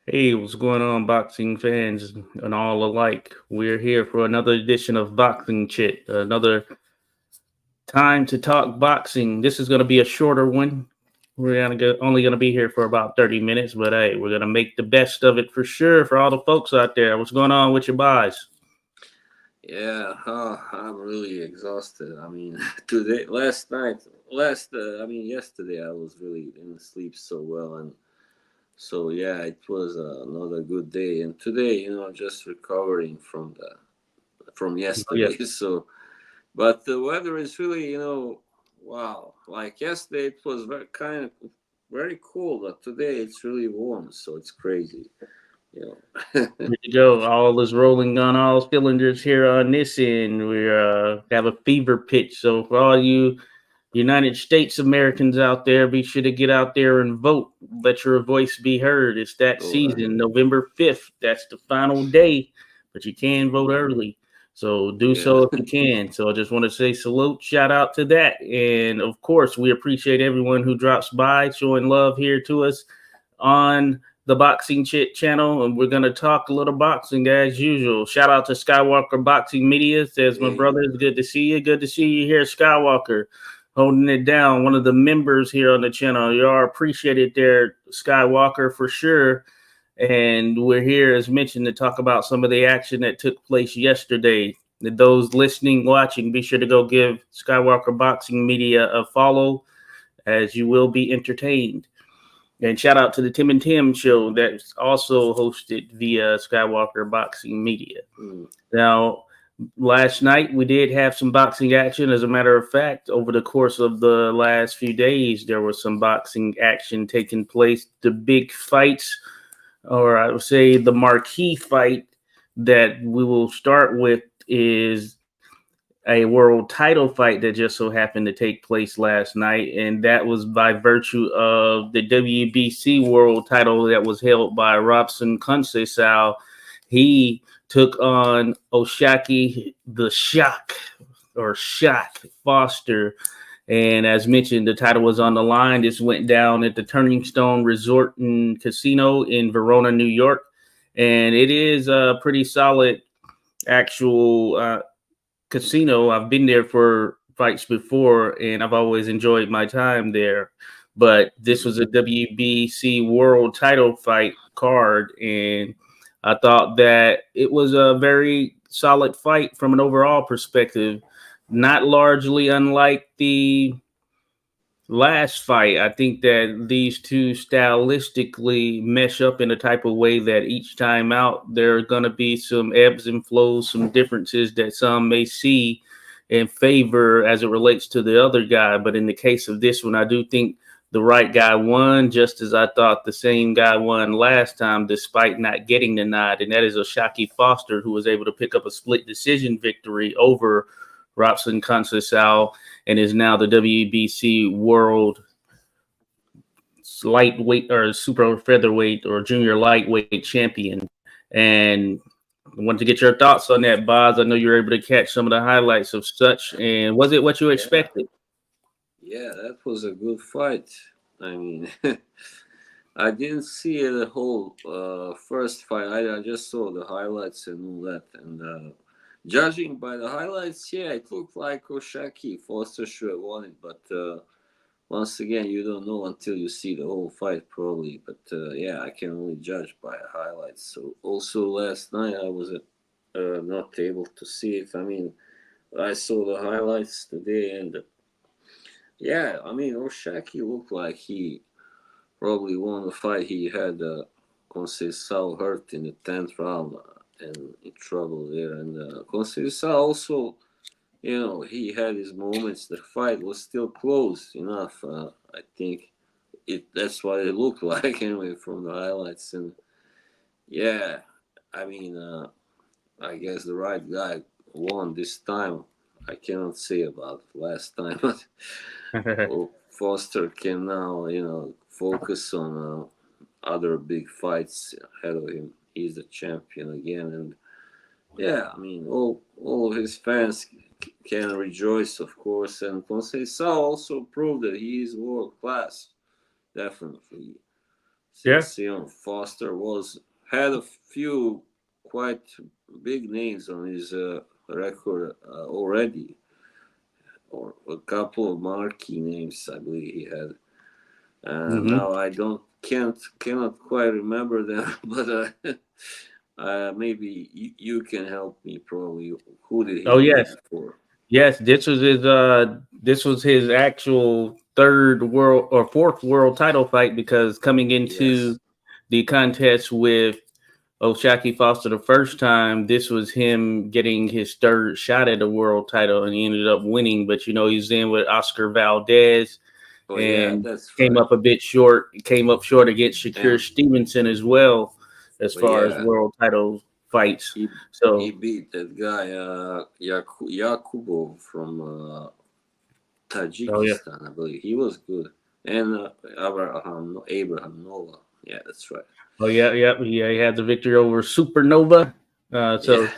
Hey, what's going on, boxing fans and all alike? We're here for another edition of Boxing Chit, another time to talk boxing. This is going to be a shorter one. Only going to be here for about 30 minutes, but hey, we're going to make the best of it for sure for all the folks out there. What's going on with your buys? Yeah, I'm really exhausted. I mean, today, last night, yesterday, I was really didn't sleep so well, and so yeah, it was another good day. And today, just recovering from Yeah, yesterday. So, but the weather is really, wow. Like yesterday, it was very cold, but today it's really warm. So it's crazy, you know. there you go. All is rolling on all cylinders here on this end. We have a fever pitch. So for all you United States Americans out there, be sure to get out there and vote. Let your voice be heard. It's that All right. season, November 5th. That's the final day, but you can vote early. So do Yeah. so if you can. So I just want to say salute, shout out to that. And of course, we appreciate everyone who drops by showing love here to us on the Boxing Chit channel. And we're going to talk a little boxing as usual. Shout out to Skywalker Boxing Media. Says, my Hey. brother, it's good to see you. Good to see you here, Skywalker, holding it down. One of the members here on the channel. You are appreciated there, Skywalker, for sure. And we're here, as mentioned, to talk about some of the action that took place yesterday. Those listening, watching, be sure to go give Skywalker Boxing Media a follow, as you will be entertained. And shout out to the Tim and Tim show that's also hosted via Skywalker Boxing Media. Mm. Now, last night we did have some boxing action. As a matter of fact, over the course of the last few days, there was some boxing action taking place. The big fights, or I would say the marquee fight that we will start with, is a world title fight that just so happened to take place last night, and that was by virtue of the WBC world title that was held by Robson Conceicao. He took on Oshaki the Shock or Shock Foster. And as mentioned, the title was on the line. This went down at the Turning Stone Resort and Casino in Verona, New York. And it is a pretty solid actual casino. I've been there for fights before, and I've always enjoyed my time there. But this was a WBC World Title fight card, and I thought that it was a very solid fight from an overall perspective. Not largely unlike the last fight. I think that these two stylistically mesh up in a type of way that each time out there are going to be some ebbs and flows, some differences that some may see in favor as it relates to the other guy. But in the case of this one, I do think the right guy won, just as I thought the same guy won last time, despite not getting the nod. And that is Oshaki Foster, who was able to pick up a split decision victory over Robson Conceicao and is now the WBC World Lightweight or Super Featherweight or Junior Lightweight Champion. And I wanted to get your thoughts on that, Boz. I know you were able to catch some of the highlights of such. And was it what you Yeah. expected? Yeah, that was a good fight. I mean, I didn't see the whole first fight. I just saw the highlights and all that. And judging by the highlights, yeah, it looked like Oshaki Foster should have won it. But once again, you don't know until you see the whole fight, probably. But yeah, I can only judge by the highlights. So also last night, I was not able to see it. I mean, I saw the highlights today, and yeah, I mean, Oshaki looked like he probably won the fight. He had Conceicao hurt in the 10th round and in trouble there. And Conceicao also, he had his moments. The fight was still close enough. I think that's what it looked like anyway from the highlights. And yeah, I mean, I guess the right guy won this time. I cannot say about last time, but well, Foster can now, focus on other big fights ahead of him. He's the champion again, and yeah, I mean, all of his fans can rejoice, of course. And Conceição also proved that he is world class, definitely. Yeah. since Foster had a few quite big names on his record already, or a couple of marquee names I believe he had. Hmm. Now I don't cannot quite remember them, but maybe you can help me. Probably who did he Oh beat yes, before? yes. This was his actual third world or fourth world title fight, because coming into Yes. the contest with Oshaki Foster the first time, this was him getting his third shot at the world title, and he ended up winning. But he's in with Oscar Valdez Oh yeah, and that's came right. up a bit short. Came up short against Shakur And Stevenson as well, as but far as yeah, world title fights. he he So, beat that guy Yakubov from oh yeah, Tajikistan, I believe. He was good. And Abraham Nova. Yeah, that's right. oh yeah, yeah, yeah. He had the victory over Supernova. Yeah. So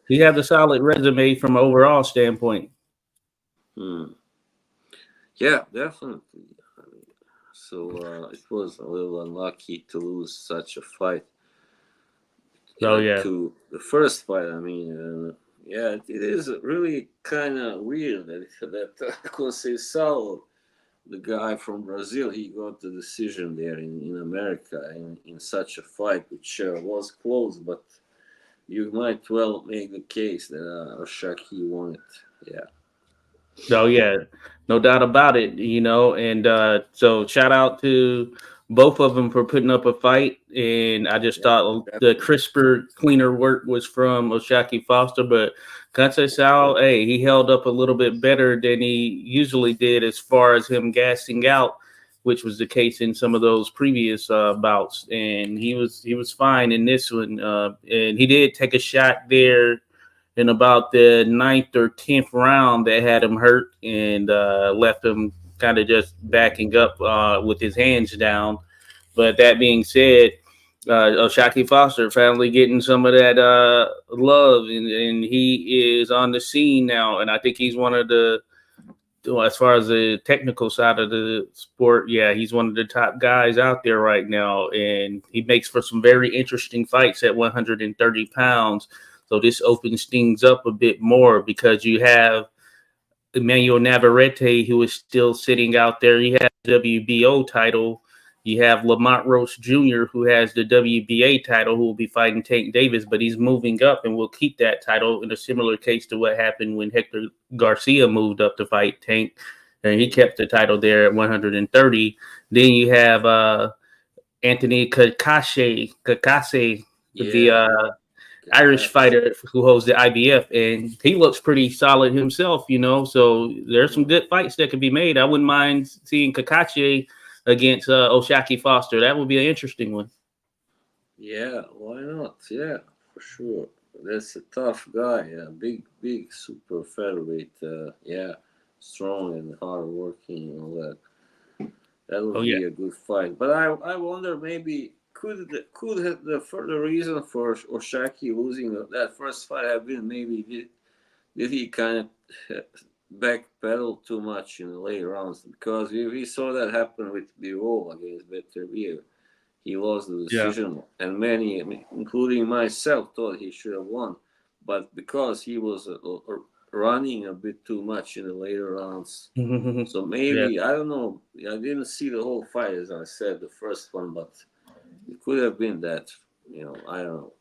he had a solid resume from an overall standpoint. Hmm. Yeah, definitely. I mean, so it was a little unlucky to lose such a fight. Oh yeah, To the first fight, I mean, yeah, it is really kind of weird that Conceicao, the guy from Brazil, he got the decision there in America in such a fight, which was close, but you might well make the case that Shaki won it. Yeah. oh yeah, no doubt about it. And so shout out to both of them for putting up a fight. And I just Yeah, thought the definitely. crisper, cleaner work was from Oshaki Foster, but Conceicao, hey, he held up a little bit better than he usually did as far as him gassing out, which was the case in some of those previous bouts. And he was fine in this one. And he did take a shot there in about the ninth or 10th round that had him hurt and left him kind of just backing up with his hands down. But that being said, Oshaki Foster finally getting some of that love, and he is on the scene now. And I think he's one of the, well, as far as the technical side of the sport, yeah, he's one of the top guys out there right now, and he makes for some very interesting fights at 130 pounds. So this opens things up a bit more, because you have Emmanuel Navarrete, who is still sitting out there. He has the WBO title. You have Lamont Roach Jr., who has the WBA title, who will be fighting Tank Davis, but he's moving up and will keep that title, in a similar case to what happened when Hector Garcia moved up to fight Tank, and he kept the title there at 130. Then you have Anthony Kakase, the Yeah, Irish Kakashi. fighter who holds the IBF, and he looks pretty solid himself. So there's some Hmm. good fights that could be made. I wouldn't mind seeing Kakache against Oshaki Foster. That would be an interesting one. Yeah, why not? Yeah, for sure. That's a tough guy. Yeah, big, super featherweight. Yeah, strong and hard working and all that. That Oh would yeah, be a good fight. But I wonder maybe could the further reason for Oshaki losing that first fight have been maybe did he kind of backpedal too much in the later rounds, because we saw that happen with Bivol against Beterbiev. He lost the yeah. decision, and many, including myself, thought he should have won. But because he was running a bit too much in the later rounds, so Yeah. maybe I don't know. I didn't see the whole fight, as I said, the first one, but it could have been that. I don't know.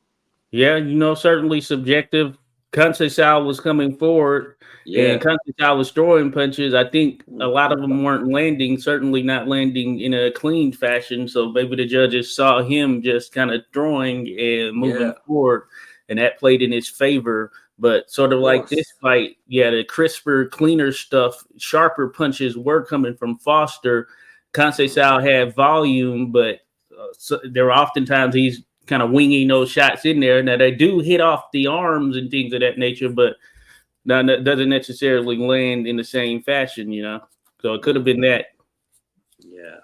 Yeah, certainly subjective. Conceicao was coming forward, and Yeah. Conceicao was throwing punches. I think a Mm. lot of them weren't landing, certainly not landing in a clean fashion. So maybe the judges saw him just kind of throwing and moving Yeah. forward, and that played in his favor. But sort Of of like this course. fight, yeah, the crisper, cleaner stuff, sharper punches were coming from Foster. Mm. Conceicao had volume, but so there were oftentimes he's kind of winging those shots in there. Now they do hit off the arms and things of that nature, but that doesn't necessarily land in the same fashion. So it could have Mm. been that. Yeah.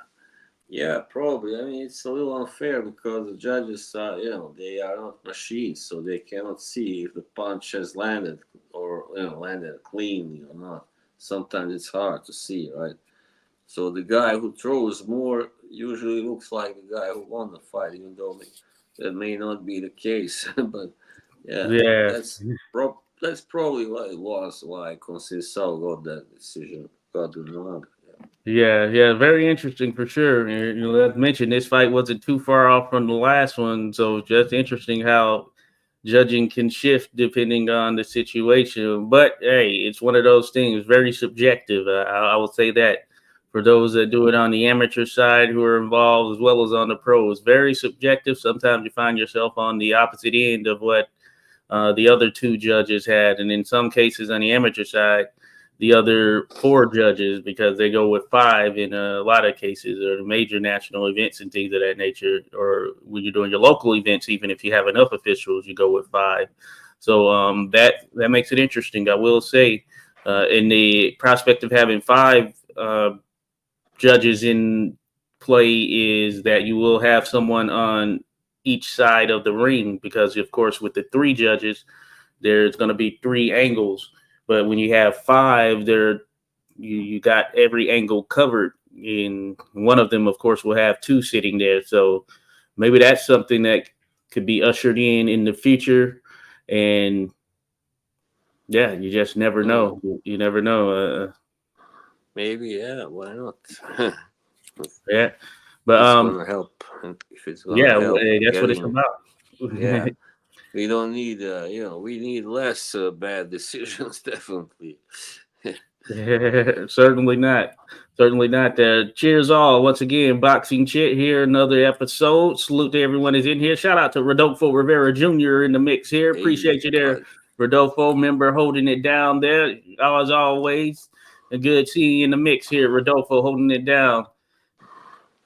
Yeah, probably. I mean, it's a little unfair because the judges, they are not machines, so they cannot see if the punch has landed or landed cleanly or not. Sometimes it's hard to see, right? So the guy who throws more usually looks like the guy who won the fight, even though that may not be the case. But yeah, Yeah. that's probably what it was, why Conceicao got that decision, got the nod. Yeah, very interesting for sure. And, as mentioned, this fight wasn't too far off from the last one, so just interesting how judging can shift depending on the situation. But hey, it's one of those things, very subjective. I would say that for those that do it on the amateur side who are involved as well as on the pros, very subjective. Sometimes you find yourself on the opposite end of what the other two judges had, and in some cases on the amateur side, the other four judges, because they go with five in a lot of cases, or the major national events and things of that nature, or when you're doing your local events, even if you have enough officials, you go with five. So that makes it interesting. I will say, in the prospect of having five judges in play, is that you will have someone on each side of the ring, because of course with the three judges there's going to be three angles, but when you have five there, you got every angle covered, and one of them of course will have two sitting there. So maybe that's something that could be ushered in the future. And yeah, you just never know. You never know. Maybe, yeah, why not? Yeah, but It's gonna help. If it's gonna yeah, help that's what it's getting, about. yeah, we don't need, we need less bad decisions, definitely. Certainly not. Certainly not. Cheers all. Once again, Boxing Chit here, another episode. Salute to everyone who's in here. Shout out to Rodolfo Rivera Jr. in the mix here. Hey, Appreciate you there, but Rodolfo, member holding it down there. As always, a good seeing you in the mix here, Rodolfo holding it down.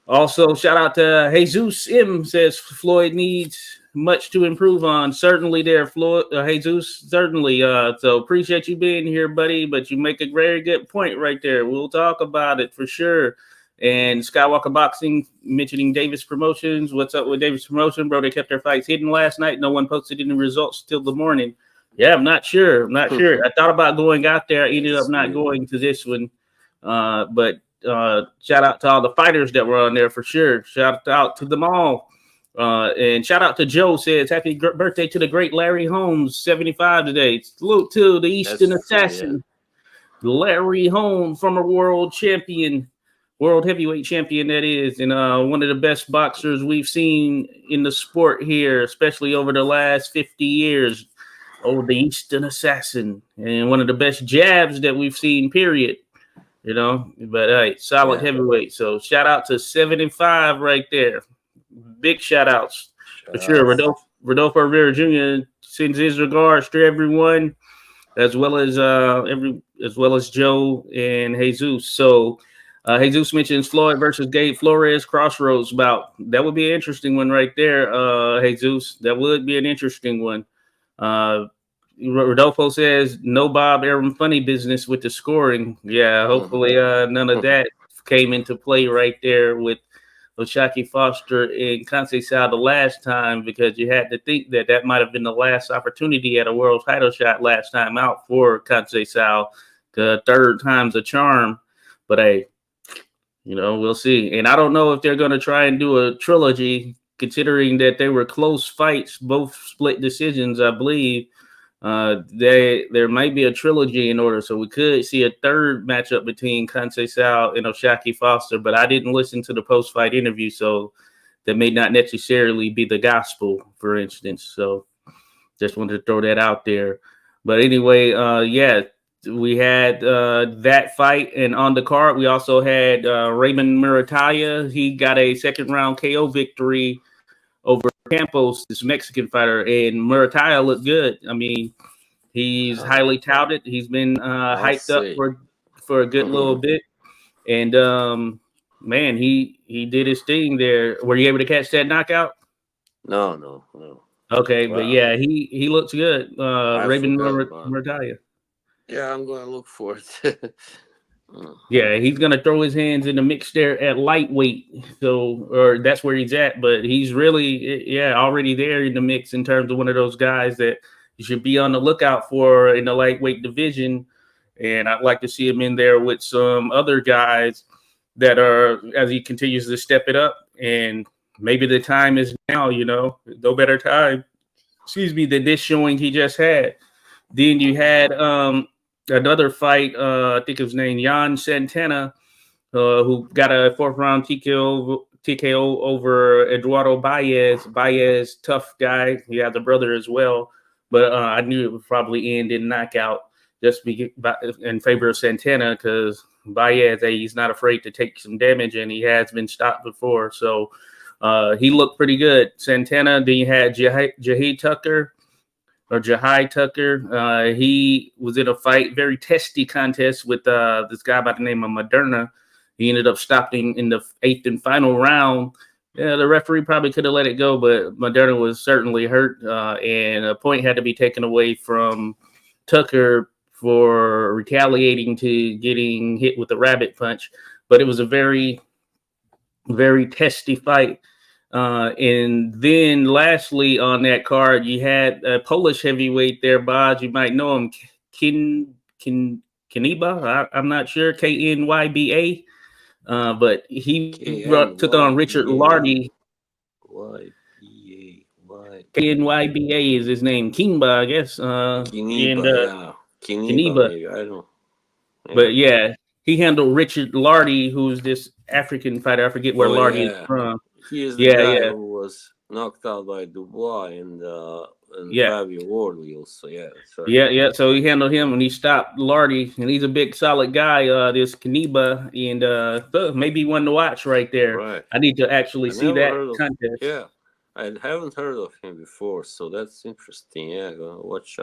Also, shout out to Jesus M. Says Floyd needs much to improve on. Certainly, there, Floyd, Jesus. Certainly. So appreciate you being here, buddy. But you make a very good point right there. We'll talk about it for sure. And Skywalker Boxing mentioning Davis Promotions. What's up with Davis Promotion, bro? They kept their fights hidden last night. No one posted any results till the morning. Yeah, I'm not sure. I thought about going out there. I ended up it's not weird. going to this one. But shout out to all the fighters that were on there for sure. Shout out to them all. And shout out to Joe, says happy birthday to the great Larry Holmes, 75 today. Salute to the Eastern That's true, yeah. Assassin, Larry Holmes, former world champion, world heavyweight champion, that is, and one of the best boxers we've seen in the sport here, especially over the last 50 years. Oh, the Eastern Assassin, and one of the best jabs that we've seen, period. But hey, solid heavyweight. So shout out to 75 right there. Big shout outs for sure. Rodolfo Rivera Jr. sends his regards to everyone, as well as Joe and Jesus. So Jesus mentions Floyd versus Gabe Flores Crossroads bout. That would be an interesting one right there. Jesus, that would be an interesting one. Rodolfo says no Bob Aaron funny business with the scoring. Yeah, hopefully none of that came into play right there with Oshaki Foster and Conceicao the last time, because you had to think that might have been the last opportunity at a world title shot last time out for Conceicao. The third time's a charm. But hey, we'll see. And I don't know if they're going to try and do a trilogy, considering that they were close fights, both split decisions, I believe. There might be a trilogy in order, so we could see a third matchup between Conceicao and Oshaki Foster. But I didn't listen to the post-fight interview, so that may not necessarily be the gospel, for instance. So just wanted to throw that out there. But anyway, we had that fight, and on the card we also had Raymond Murataya. He got a second round KO victory over Campos, this Mexican fighter, and Murataya looked good. I mean, he's highly touted. He's been hyped up for a good little bit, and man, he did his thing there. Were you able to catch that knockout? No. Okay, wow. But yeah, he looks good. Raven Murataya. Yeah, I'm gonna look for it. Yeah, he's gonna throw his hands in the mix there at lightweight. So, or that's where he's at. But he's really, already there in the mix in terms of one of those guys that you should be on the lookout for in the lightweight division. And I'd like to see him in there with some other guys that are as he continues to step it up, and maybe the time is now. No better time, excuse me, than this showing he just had. Then you had another fight. I think it was named Jan Santana, who got a fourth round TKO over Eduardo Baez. Baez, tough guy. He has a brother as well, but I knew it would probably end in knockout just in favor of Santana, because Baez, he's not afraid to take some damage, and he has been stopped before. So he looked pretty good. Santana. Then you had Jahai Tucker. He was in a very testy contest with this guy by the name of Moderna. He ended up stopping in the 8th and final round. Yeah, the referee probably could have let it go, but Moderna was certainly hurt, and a point had to be taken away from Tucker for retaliating to getting hit with a rabbit punch. But it was a very, very testy fight. And then lastly on that card, you had a Polish heavyweight there, Boz. You might know him, Kanyba. I'm not sure, Knyba. But he took on Richard Lardy. Knyba is his name. Kimba, I guess. Kanyba. I don't. Yeah. But yeah, he handled Richard Lardy, who's this African fighter. I forget where Lardy is from. He is the guy who was knocked out by Dubois and Fabio Wardley also. Yeah, that's right. Yeah. So he handled him and he stopped Lardy, and he's a big, solid guy. This Kanyba, and maybe one to watch right there. Right. I need to actually see that contest. Yeah, I haven't heard of him before, so that's interesting. Yeah, watch.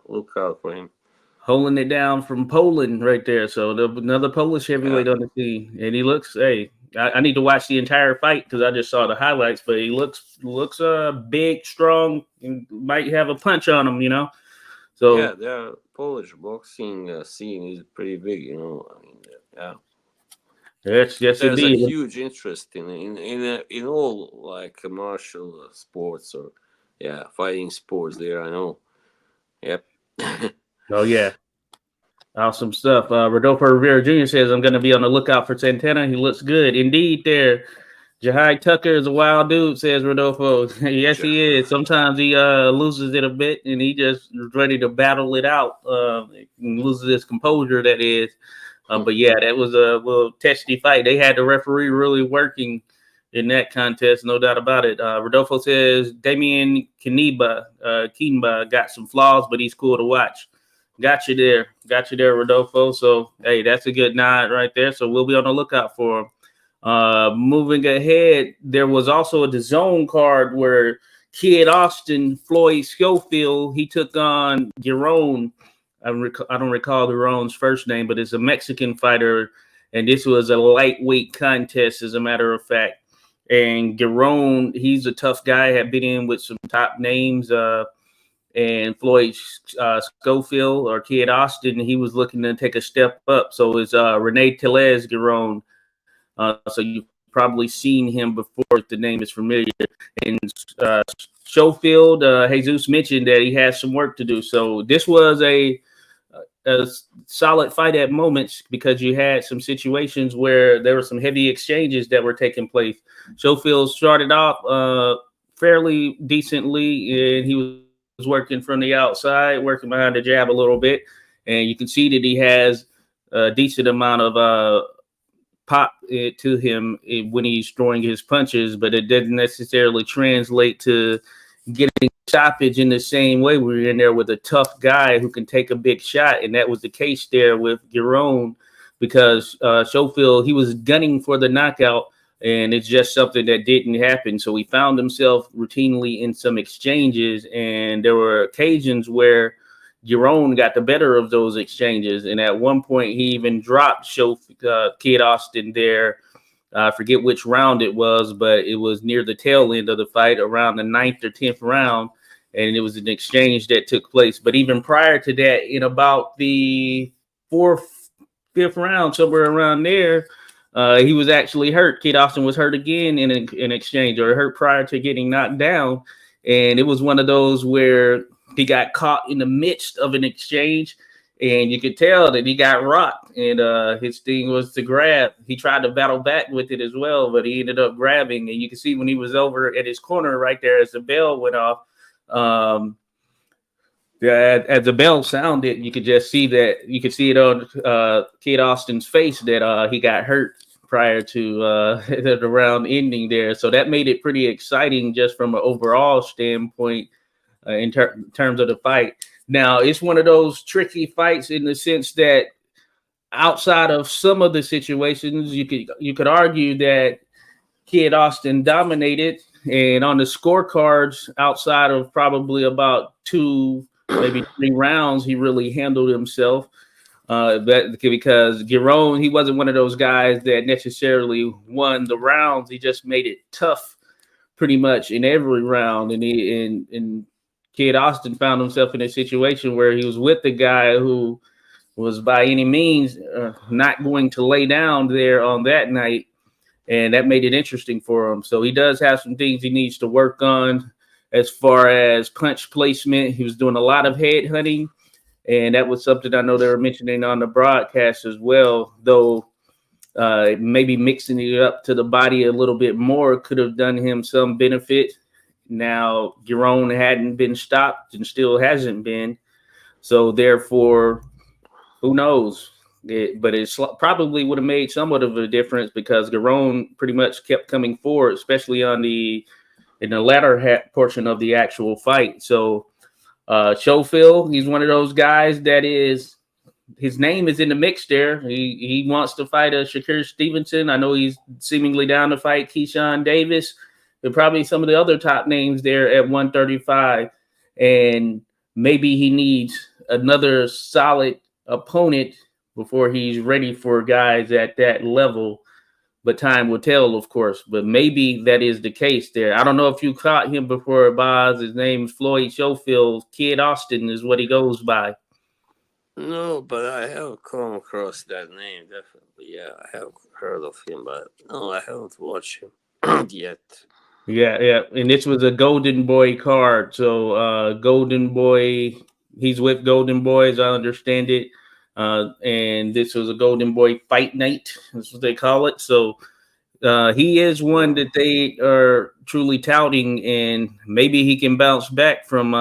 Look out for him. Holding it down from Poland right there. So another Polish heavyweight on the scene, and he looks. Hey, I need to watch the entire fight because I just saw the highlights. But he looks big, strong, and might have a punch on him. So yeah, the Polish boxing scene is pretty big. I mean, yeah. Yes, there's indeed. A huge interest in all like martial sports or fighting sports. There, I know. Yep. Oh, yeah. Awesome stuff. Rodolfo Rivera Jr. says, I'm going to be on the lookout for Santana. He looks good. Indeed there. Jahai Tucker is a wild dude, says Rodolfo. Yes, he is. Sometimes he loses it a bit, and he just is ready to battle it out. Loses his composure, that is. But, yeah, that was a little testy fight. They had the referee really working in that contest, no doubt about it. Rodolfo says, Damian Kanyba got some flaws, but he's cool to watch. Got you there, Rodolfo. So, hey, that's a good nod right there. So we'll be on the lookout for him. Moving ahead, there was also a DAZN card where Kid Austin, Floyd Schofield, he took on Giron. I don't recall Giron's first name, but it's a Mexican fighter, and this was a lightweight contest, as a matter of fact. And Giron, he's a tough guy, had been in with some top names. And Floyd Schofield or Kid Austin, he was looking to take a step up. So it's Rene Tellez Giron. So you've probably seen him before if the name is familiar. And Schofield, Jesus mentioned that he has some work to do. So this was a solid fight at moments because you had some situations where there were some heavy exchanges that were taking place. Schofield started off fairly decently, and he was working from the outside, working behind the jab a little bit, and you can see that he has a decent amount of pop to him when he's throwing his punches, but it doesn't necessarily translate to getting stoppage in the same way. We're in there with a tough guy who can take a big shot, and that was the case there with Giron because Schofield, he was gunning for the knockout, and it's just something that didn't happen. So he found himself routinely in some exchanges, and there were occasions where Giron got the better of those exchanges. And at one point, he even dropped Kid Austin there. I forget which round it was, but it was near the tail end of the fight, around the 9th or 10th round, and it was an exchange that took place. But even prior to that, in about the 4th, 5th round, somewhere around there, he was actually hurt. Kid Austin was hurt again in an exchange, or hurt prior to getting knocked down. And it was one of those where he got caught in the midst of an exchange, and you could tell that he got rocked, and his thing was to grab. He tried to battle back with it as well, but he ended up grabbing, and you can see when he was over at his corner right there as the bell went off. As the bell sounded, you could just see that you could see it on Kid Austin's face that he got hurt prior to the round ending there. So that made it pretty exciting just from an overall standpoint in terms of the fight. Now, it's one of those tricky fights in the sense that outside of some of the situations, you could argue that Kid Austin dominated, and on the scorecards, outside of probably about 2, maybe 3 rounds, he really handled himself. Because Giron, he wasn't one of those guys that necessarily won the rounds. He just made it tough pretty much in every round. And Kid Austin found himself in a situation where he was with the guy who was by any means not going to lay down there on that night. And that made it interesting for him. So he does have some things he needs to work on as far as punch placement. He was doing a lot of head hunting, and that was something I know they were mentioning on the broadcast as well, though maybe mixing it up to the body a little bit more could have done him some benefit. Now, Giron hadn't been stopped and still hasn't been. So therefore, who knows? But it probably would have made somewhat of a difference because Giron pretty much kept coming forward, especially in the latter portion of the actual fight. So Schofield, he's one of those guys that is, his name is in the mix there. He wants to fight a Shakur Stevenson. I know he's seemingly down to fight Keyshawn Davis and probably some of the other top names there at 135. And maybe he needs another solid opponent before he's ready for guys at that level. But time will tell, of course. But maybe that is the case there. I don't know if you caught him before, Boz. His name is Floyd Schofield. Kid Austin is what he goes by. No, but I have come across that name, definitely. Yeah, I have heard of him, but no, I haven't watched him yet. Yeah. And this was a Golden Boy card. So Golden Boy, he's with Golden Boys, I understand it. And this was a Golden Boy fight night. That's what they call it. So he is one that they are truly touting, and maybe he can bounce back from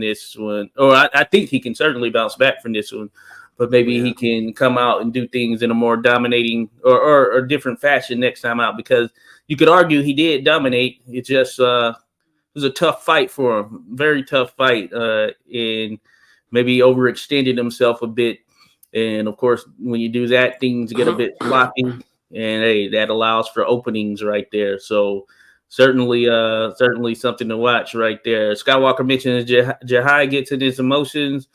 this one. Or I think he can certainly bounce back from this one. But maybe he can come out and do things in a more dominating or different fashion next time out, because you could argue he did dominate. It just it was a tough fight for him. Very tough fight. And maybe overextended himself a bit. And of course, when you do that, things get a bit sloppy. And hey, that allows for openings right there. So certainly something to watch right there. Skywalker mentions Jahai gets in his emotions.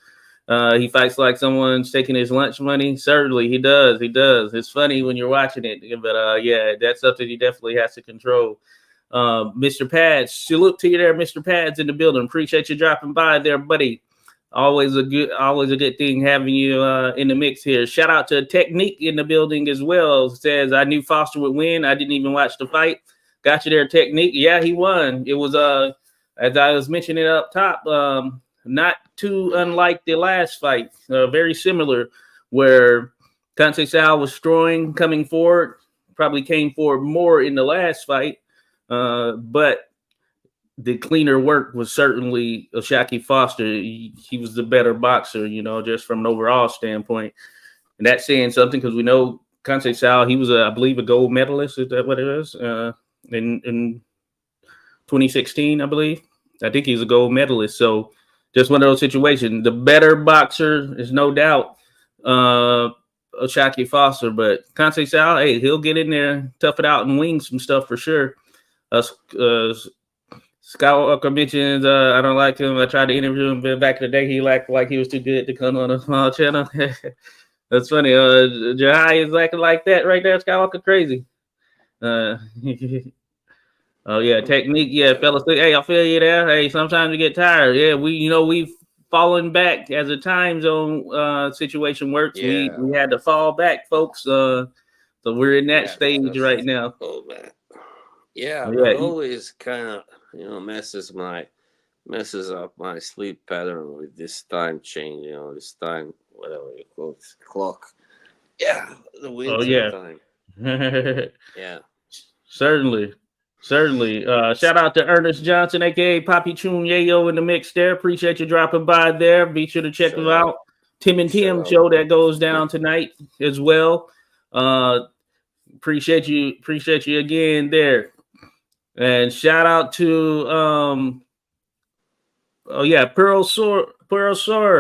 He fights like someone's taking his lunch money. Certainly he does. It's funny when you're watching it, but yeah, that's something he definitely has to control. Mr. Pads, salute to you there, Mr. Pads in the building. Appreciate you dropping by there, buddy. Always a good thing having you in the mix here. Shout out to Technique in the building as well. Says, I knew Foster would win. I didn't even watch the fight. Got you there, Technique. Yeah, he won. It was as I was mentioning up top, not too unlike the last fight. Very similar, where Conceicao was strong coming forward. Probably came forward more in the last fight, but the cleaner work was certainly Shaki Foster. He was the better boxer, just from an overall standpoint. And that's saying something, because we know Conceicao, he was, I believe, a gold medalist. Is that what it is? In 2016, I believe. I think he's a gold medalist. So just one of those situations. The better boxer is no doubt Shaki Foster. But Conceicao, hey, he'll get in there, tough it out, and wing some stuff for sure. Skywalker mentions, I don't like him. I tried to interview him back in the day. He acted like he was too good to come on a small channel. That's funny. Jahai is acting like that right there. Skywalker crazy. Oh, yeah. Technique. Yeah, fellas. Hey, I feel you there. Hey, sometimes you get tired. Yeah, we've fallen back as a time zone situation works. Yeah. We had to fall back, folks. So we're in that stage right now. Yeah, that always kind of messes my messes up my sleep pattern with this time change. This time, whatever you call it, clock. Yeah, the Oh winter yeah. time. Yeah. Certainly. Certainly. Shout out to Ernest Johnson, aka Poppy Chun Yayo in the mix there. Appreciate you dropping by there. Be sure to check Shut them up. out. Tim and Shut Tim up. show that goes down tonight as well. Appreciate you again there. And shout out to oh yeah, Pearl Sor.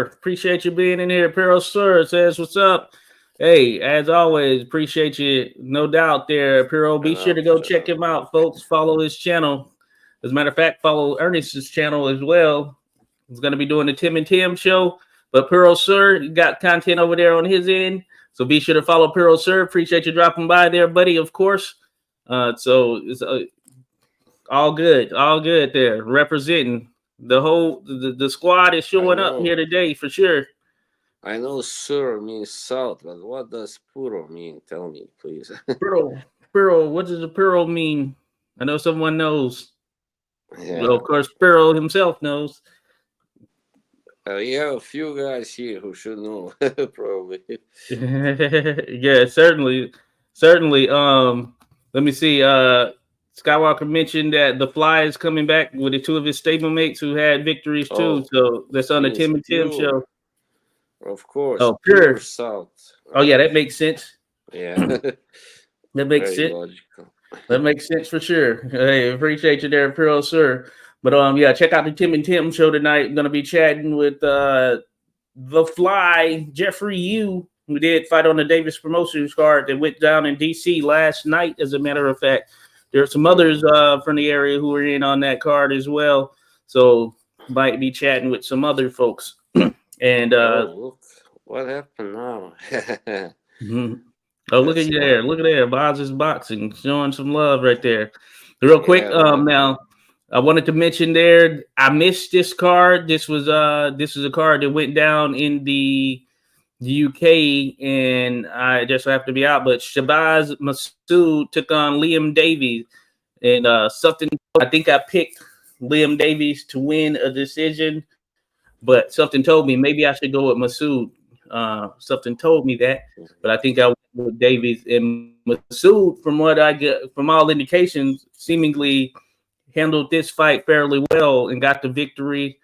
Appreciate you being in here. Pearl Sor says what's up. Hey, as always, appreciate you, no doubt there, Pearl. Be Shut sure up. to go Shut check up. him out, folks. Follow his channel. As a matter of fact, follow Ernest's channel as well. He's gonna be doing the Tim and Tim show. But Pearl Sir, you got content over there on his end. So be sure to follow Pearl Sir. Appreciate you dropping by there, buddy, of course. So it's all good there. Representing the whole the squad is I showing up know. here today for sure. I know sur means south, but what does puro mean? Tell me, please. Pearl, what does a pearl mean? I know someone knows. Well, Yeah. of course, Pearl himself knows. You have a few guys here who should know, probably. Yeah, certainly. Let me see. Skywalker mentioned that the Fly is coming back with the two of his stablemates who had victories too. Oh, So that's on the means Tim and Tim pure. show. Of course, Oh, pure pure. south. Oh yeah, that makes sense. Yeah. That makes Very sense. logical. That makes sense for sure. Hey, appreciate you there, Pearl, sir. But yeah, check out the Tim and Tim show tonight. I'm gonna be chatting with the Fly, Jeffrey Yu, who did fight on the Davis Promotions card that went down in DC last night, as a matter of fact. There are some others from the area who were in on that card as well. So might be chatting with some other folks. And Oh, look what happened now. mhm. Oh, look at That's you there. Look at there. Boz is boxing, showing some love right there. Real quick, yeah, man. now I wanted to mention there, I missed this card. This was a card that went down in the UK, and I just have to be out. But Shabazz Masood took on Liam Davies, and something I think I picked Liam Davies to win a decision, but something told me maybe I should go with Masood. Something told me that, but I think I went with Davies and Masood. From what I get, from all indications, seemingly handled this fight fairly well and got the victory,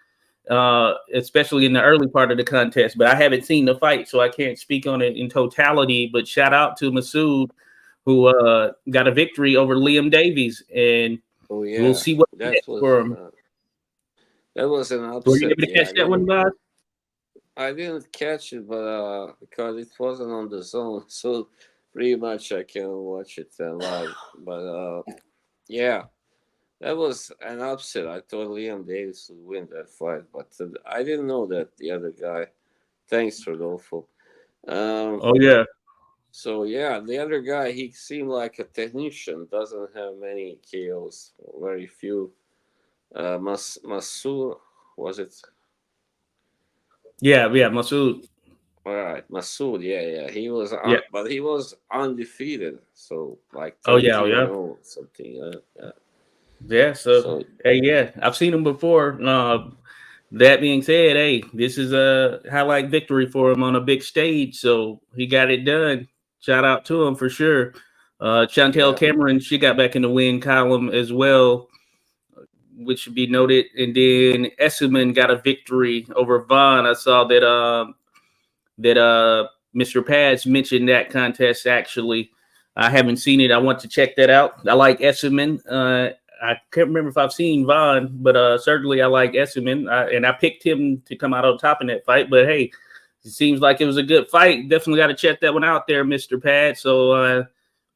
especially in the early part of the contest. But I haven't seen the fight, so I can't speak on it in totality. But shout out to Masood, who got a victory over Liam Davies, and Oh yeah, we'll see what's that next for him. was an Were you upset. able to catch that one, Bob? I didn't catch it, but because it wasn't on the zone, so pretty much I can watch it live. But yeah, that was an upset. I thought Liam Davis would win that fight, but I didn't know that the other guy. Thanks, Rodolfo. Oh yeah. So yeah, the other guy, he seemed like a technician. Doesn't have many KOs, very few. Masur, was it? Yeah, Masood. All right, Masood. Yeah. He was, Yeah. but he was undefeated. So like Oh yeah, 13-0 something. Yeah. yeah. So hey, yeah, I've seen him before. That being said, hey, this is a highlight victory for him on a big stage. So he got it done. Shout out to him for sure. Chantel Cameron, she got back in the win column as well, which should be noted. And then Esselman got a victory over Vaughn. I saw that Mr. Pads mentioned that contest actually. I haven't seen it. I want to check that out. I like Esselman. I can't remember if I've seen Vaughn, but certainly I like Esselman. And I picked him to come out on top in that fight. But hey, it seems like it was a good fight. Definitely got to check that one out there, Mr. Pad. So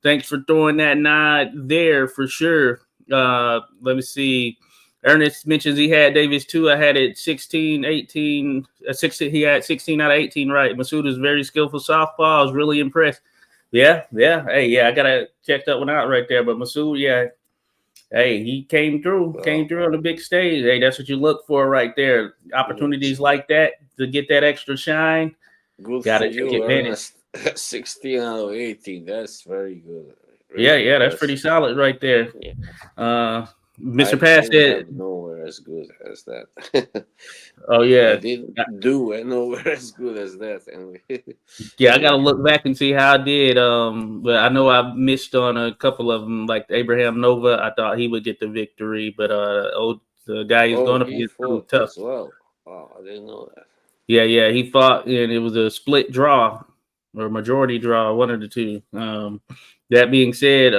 thanks for throwing that nod there for sure. Let me see. Ernest mentions he had Davis too. I had it 16, 18, 16. He had 16 out of 18 right. Masood is very skillful southpaw. I was really impressed. Yeah. Hey, yeah, I got to check that one out right there. But Masood, yeah. Hey, he came through on the big stage. Hey, that's what you look for right there. Opportunities like that to get that extra shine. Good Gotta for take you, advantage. 16 out of 18. That's very good. Really yeah, that's pretty solid right there. Yeah. Mr. Pass said, as good as that. Oh I yeah. didn't do nowhere as good as that. And Yeah, I yeah. gotta look back and see how I did. But I know I missed on a couple of them, like Abraham Nova. I thought he would get the victory, but the guy he's Oh, going up he against was fought tough. as well. Oh, I didn't know that. Yeah, he fought, and it was a split draw or majority draw, one of the two. That being said,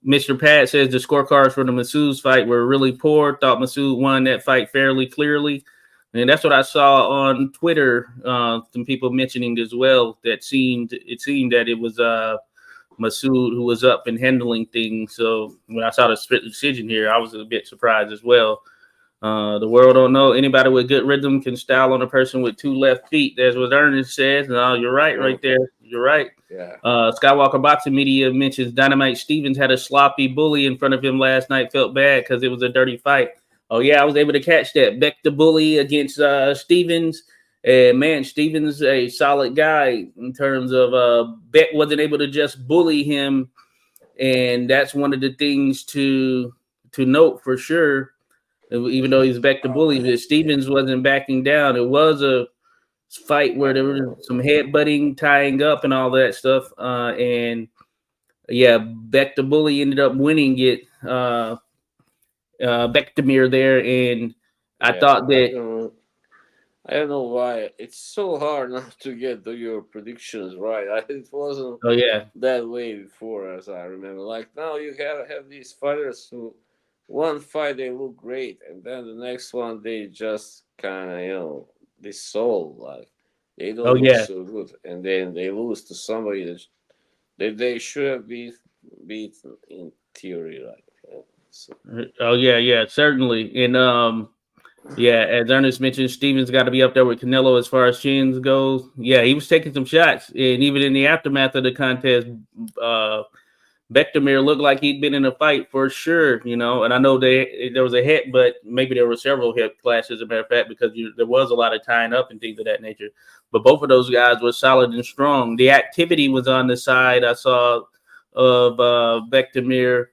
Mr. Pat says the scorecards for the Masood's fight were really poor. Thought Masood won that fight fairly clearly. And that's what I saw on Twitter. Some people mentioning as well that it seemed that it was Masood who was up and handling things. So when I saw the split decision here, I was a bit surprised as well. The world don't know anybody with good rhythm can style on a person with two left feet. That's what Ernest says. No, you're right there. You're right. Yeah. Skywalker Boxing Media mentions Dynamite Stevens had a sloppy bully in front of him last night. Felt bad because it was a dirty fight. Oh yeah, I was able to catch that. Beck the bully against Stevens. And man, Stevens a solid guy in terms of Beck wasn't able to just bully him, and that's one of the things to note for sure. Even though he's back to bully, but Stevens wasn't backing down. It was a fight where there was some headbutting, tying up, and all that stuff. And yeah, Beck the bully ended up winning it. Bektamir there, and I thought that. I don't know why it's so hard not to get your predictions right. It wasn't Oh yeah, that way before, as I remember. Like now, you have these fighters who one fight they look great, and then the next one they just kind of dissolve. Like they oh don't look yeah, so good, and then they lose to somebody that they should have beat in theory. Like so. oh yeah, certainly, and yeah, as Ernest mentioned, Stevens got to be up there with Canelo as far as chins goes. Yeah, he was taking some shots, and even in the aftermath of the contest, uh, Bektamir looked like he'd been in a fight for sure, And I know there was a hit, but maybe there were several hip clashes, as a matter of fact, because there was a lot of tying up and things of that nature. But both of those guys were solid and strong. The activity was on the side I saw of Bektamir.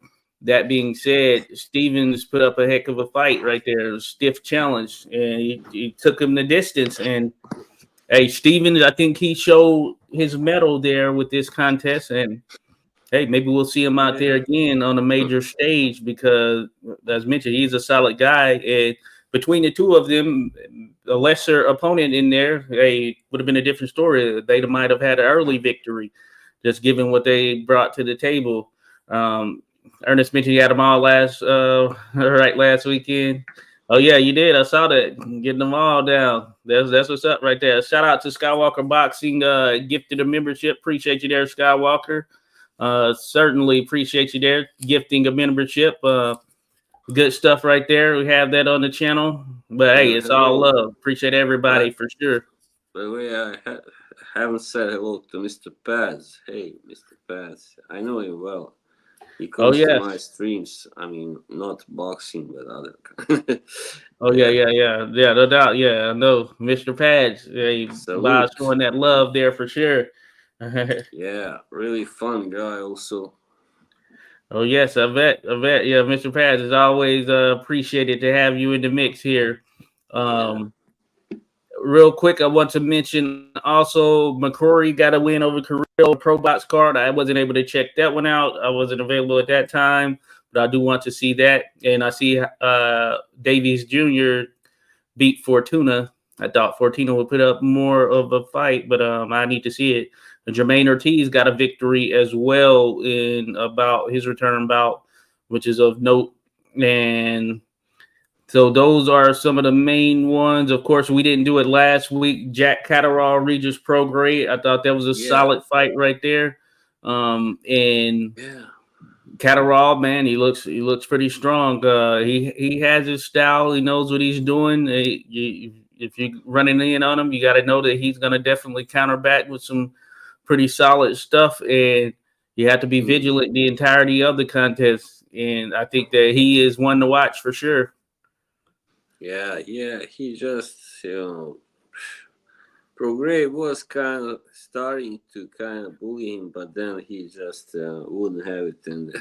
That being said, Stevens put up a heck of a fight right there. It was a stiff challenge, and he took him the distance. And hey, Stevens, I think he showed his mettle there with this contest, and hey, maybe we'll see him out there again on a major stage because, as mentioned, he's a solid guy. And between the two of them, a lesser opponent in there, hey, would have been a different story. They might have had an early victory, just given what they brought to the table. Ernest mentioned you had them all last weekend. Oh yeah, you did. I saw that. Getting them all down. That's what's up right there. Shout out to Skywalker Boxing. Gifted a membership. Appreciate you there, Skywalker. Certainly appreciate you there gifting a membership. Good stuff right there. We have that on the channel. But hey, it's all love. Appreciate everybody for sure. By the way, I haven't said hello to Mr. Paz. Hey, Mr. Paz. I know him well. He comes to my streams. I mean, not boxing, but other. Yeah, no doubt. Yeah, I know, Mr. Pads. Hey, showing that love there for sure. Yeah, really fun guy also. Oh yes, I bet. Yeah, Mr. Pads is always appreciated to have you in the mix here. Real quick, I want to mention also McCrory got a win over Carrillo Pro Box card. I wasn't able to check that one out. I wasn't available at that time, but I do want to see that. And I see Davies Jr. beat Fortuna. I thought Fortuna would put up more of a fight, but I need to see it. And Jermaine Ortiz got a victory as well in about his return bout, which is of note. And so those are some of the main ones. Of course, we didn't do it last week. Jack Catterall, Regis Pro Grade. I thought that was a solid fight right there. And Catterall, man, he looks pretty strong. He has his style. He knows what he's doing. If you're running in on him, you got to know that he's going to definitely counter back with some pretty solid stuff. And you have to be vigilant the entirety of the contest. And I think that he is one to watch for sure. Yeah, he just, Prograde was kind of starting to kind of bully him, but then he just wouldn't have it, and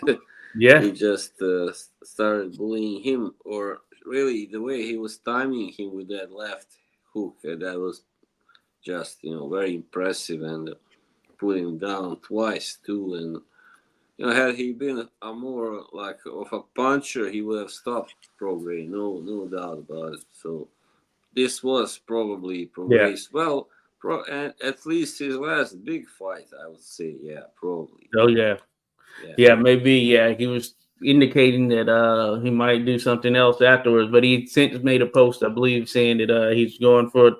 he just started bullying him, or really the way he was timing him with that left hook, that was just very impressive, and put him down twice too. And had he been a more like of a puncher, he would have stopped Prograis, no doubt about it. So this was probably Yeah. Prograis. Well, and at least his last big fight, I would say. Yeah, probably. Oh yeah. Yeah. Yeah, maybe. Yeah, he was indicating that he might do something else afterwards, but he since made a post, I believe, saying that he's going for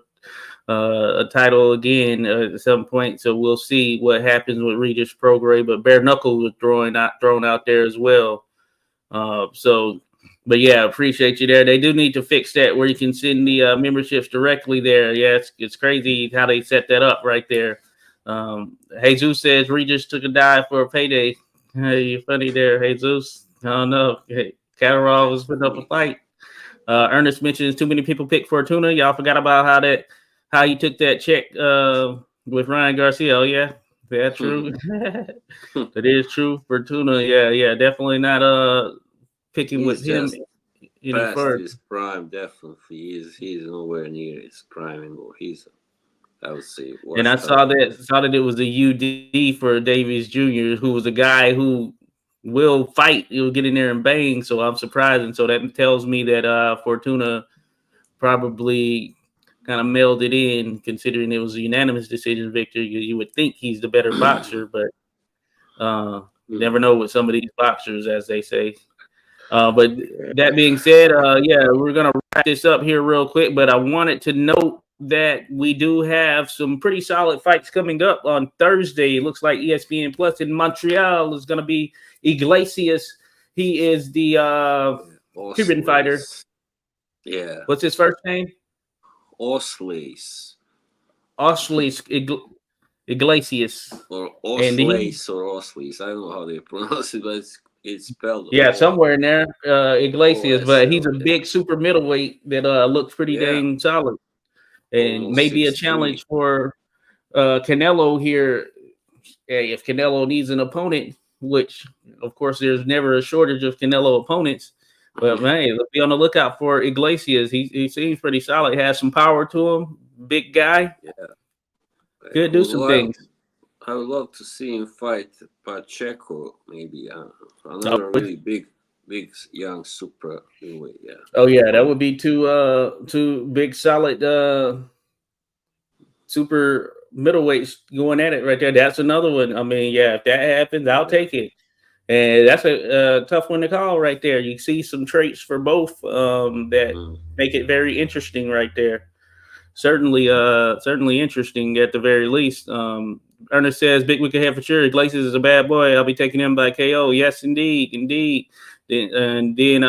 a title again at some point. So we'll see what happens with Regis Prograis. But bare knuckle was thrown out there as well. But yeah, appreciate you there. They do need to fix that where you can send the memberships directly there. Yeah, it's crazy how they set that up right there. Jesus says Regis took a dive for a payday. Hey, you funny there, Jesus. I don't know. Hey, Catterall was putting up a fight. Ernest mentions too many people pick Fortuna. Y'all forgot about how you took that check with Ryan Garcia. Oh yeah, that's true. That is true. Fortuna, yeah, definitely not picking He's with him just any past further. his prime. Definitely, he's nowhere near his prime anymore. I would say, And I washed saw up. that it was a UD for Davies Jr., who was a guy who will fight. He'll get in there and bang. So I'm surprised, and so that tells me that Fortuna probably kind of mailed it in, considering it was a unanimous decision victory. You would think he's the better boxer, but you never know with some of these boxers, as they say. But that being said, yeah, we're gonna wrap this up here real quick. But I wanted to note that we do have some pretty solid fights coming up on Thursday. It looks like ESPN Plus in Montreal is gonna be Iglesias. He is the Cuban fighter. Yeah. What's his first name? Osleis. Osleis Iglesias. Or And Osleis or Osleis. I don't know how they pronounce it, but it's spelled somewhere in there, Iglesias. But he's a yeah. big super middleweight that looks pretty dang solid. And Almost maybe a 6'3". challenge for Canelo here. If Canelo needs an opponent, which of course there's never a shortage of Canelo opponents, but man, let's be on the lookout for Iglesias. He seems pretty solid. Has some power to him. Big guy. Yeah. Could do some things. I would love to see him fight Pacheco, maybe. Another really big young super middleweight. Yeah. Oh yeah, that would be two big solid super middleweights going at it right there. That's another one. I mean, yeah, if that happens, I'll take it. And that's a tough one to call right there. You see some traits for both that make it very interesting right there. Certainly interesting at the very least. Ernest says, Big Wicked Head for sure. Iglesias is a bad boy. I'll be taking him by KO. Yes, indeed. And then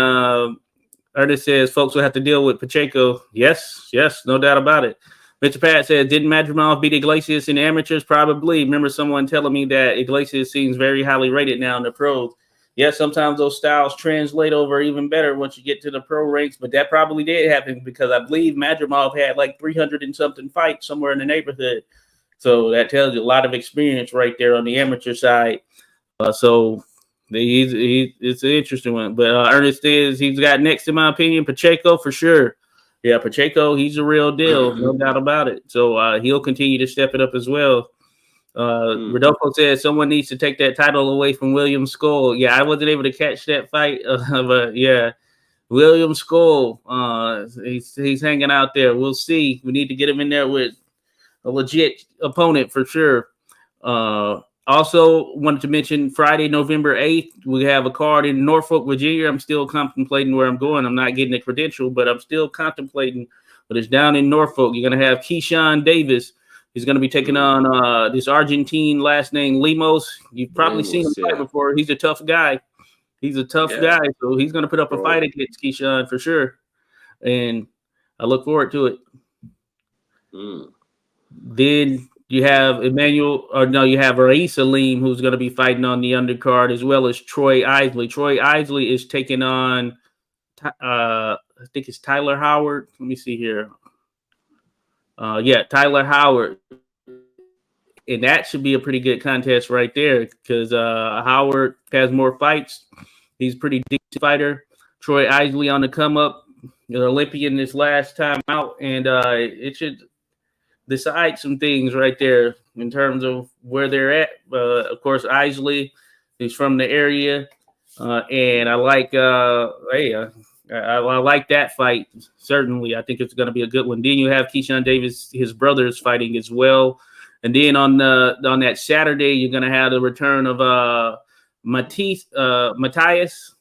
Ernest says, folks will have to deal with Pacheco. Yes, no doubt about it. Mr. Pat said, didn't Madrimov beat Iglesias in the amateurs? Probably. Remember someone telling me that Iglesias seems very highly rated now in the pros. Yes, sometimes those styles translate over even better once you get to the pro ranks, but that probably did happen because I believe Madrimov had like 300 and something fights somewhere in the neighborhood. So that tells you a lot of experience right there on the amateur side. It's an interesting one. But Ernest he's got next, in my opinion, Pacheco for sure. Yeah, Pacheco, he's a real deal, no doubt about it. So he'll continue to step it up as well. Rodolfo says someone needs to take that title away from William Skull. Yeah, I wasn't able to catch that fight, but yeah, William Skull, he's hanging out there. We'll see. We need to get him in there with a legit opponent for sure. Also wanted to mention Friday, November 8th, we have a card in Norfolk, Virginia. I'm still contemplating where I'm going. I'm not getting a credential, but I'm still contemplating. But it's down in Norfolk. You're going to have Keyshawn Davis. He's going to be taking on this Argentine last name Lemos. You've probably seen him fight before. He's a tough guy. Guy. So he's going to put up a fight against Keyshawn for sure. And I look forward to it. Then you have you have Rais Salim, who's going to be fighting on the undercard, as well as Troy Isley. Troy Isley is taking on, I think it's Tyler Howard. Let me see here. Tyler Howard. And that should be a pretty good contest right there because Howard has more fights. He's a pretty decent fighter. Troy Isley on the come up. Olympian this last time out, and it should decide some things right there in terms of where they're at. Of course, Isley is from the area, and I like I like that fight. Certainly, I think it's going to be a good one. Then you have Keyshawn Davis, his brothers, fighting as well, and then on that Saturday, you're going to have the return of Matthias. Matthias,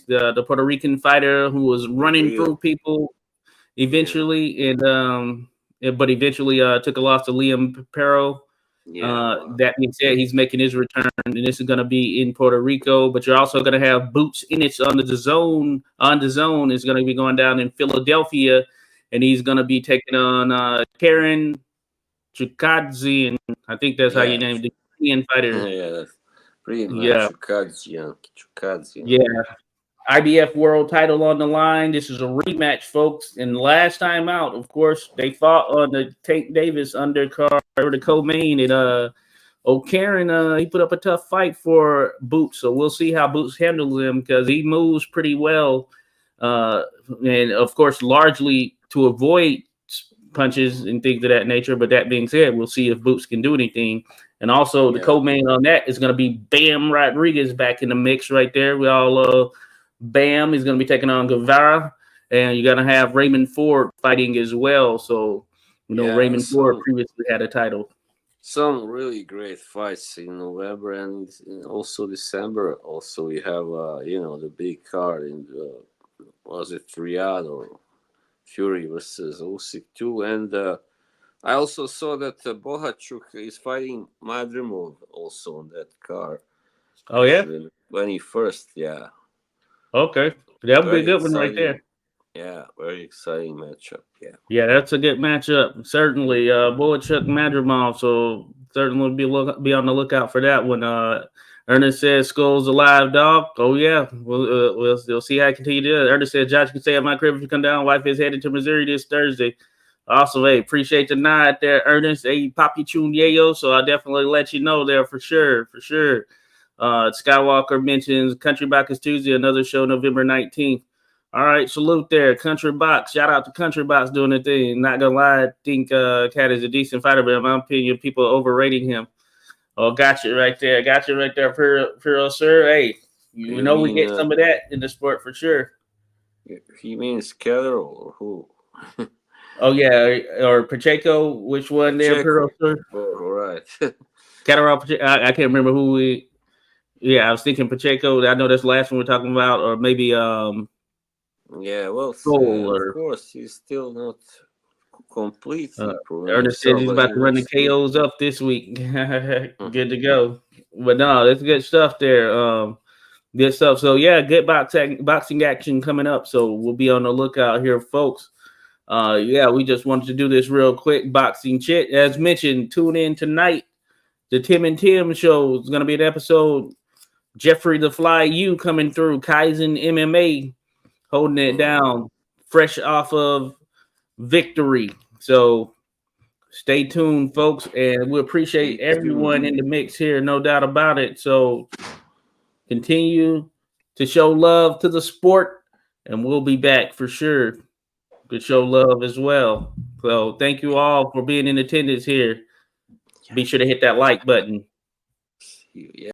the Puerto Rican fighter who was running through people eventually, but eventually took a loss to Liam Perro. That being said, he's making his return, and this is going to be in Puerto Rico. But you're also going to have Boots Ennis on the zone. On the zone is going to be going down in Philadelphia, and he's going to be taking on Karen Chukadze, and I think that's how you name the Korean fighter. Yeah, that's pretty much Chukadze. Yeah. IBF world title on the line. This is a rematch, folks. And last time out, of course, they fought on the Tank Davis undercard or the co-main. And O'Karen, he put up a tough fight for Boots. So we'll see how Boots handles him because he moves pretty well. And of course, largely to avoid punches and things of that nature. But that being said, we'll see if Boots can do anything. And also the co-main on that is going to be Bam Rodriguez back in the mix right there. We all Bam is going to be taking on Guevara, and you're going to have Raymond Ford fighting as well. So, Raymond Ford previously had a title. Some really great fights in November and also December. Also, we have, the big card in, was it Riyadh or Fury versus Usyk too. And I also saw that Bohachuk is fighting Madrimov also on that card. Oh, yeah? 21st, yeah. Okay. That would be a good one right there. Yeah, very exciting matchup. Yeah, that's a good matchup. Certainly. Bohachuk Madrimov, so certainly be on the lookout for that one. Ernest says Skull's a live dog. Oh, yeah. We'll see how I continue to do it. Ernest says Josh can stay at my crib if you come down. Wife is headed to Missouri this Thursday. Awesome. Hey, appreciate the nod there, Ernest. Hey, Papi Chun Yayo, so I'll definitely let you know there for sure. Skywalker mentions Country Box is Tuesday, another show November 19th. All right, salute there. Country Box. Shout out to Country Box doing the thing. Not going to lie, I think Cat is a decent fighter, but in my opinion, people are overrating him. Oh, got you right there. Puro, sir. Hey, you know we get some of that in the sport for sure. He means Keller or who? Oh, yeah, or Pacheco. Which one there, Puro, sir? Oh, all right. Pacheco. I can't remember who we... Yeah, I was thinking Pacheco. I know that's the last one we're talking about, or maybe of course, he's still not completely proven. Ernest says he's about to run the KOs up this week. Good to go. But no, that's good stuff there. Good stuff. So yeah, good boxing action coming up. So we'll be on the lookout here, folks. We just wanted to do this real quick boxing chit. As mentioned, tune in tonight. The Tim and Tim show is going to be an episode. Jeffrey the Fly U coming through, Kaizen MMA, holding it down, fresh off of victory. So stay tuned, folks, and we appreciate everyone in the mix here, no doubt about it. So continue to show love to the sport, and we'll be back for sure to show love as well. So thank you all for being in attendance here. Be sure to hit that like button. Yeah.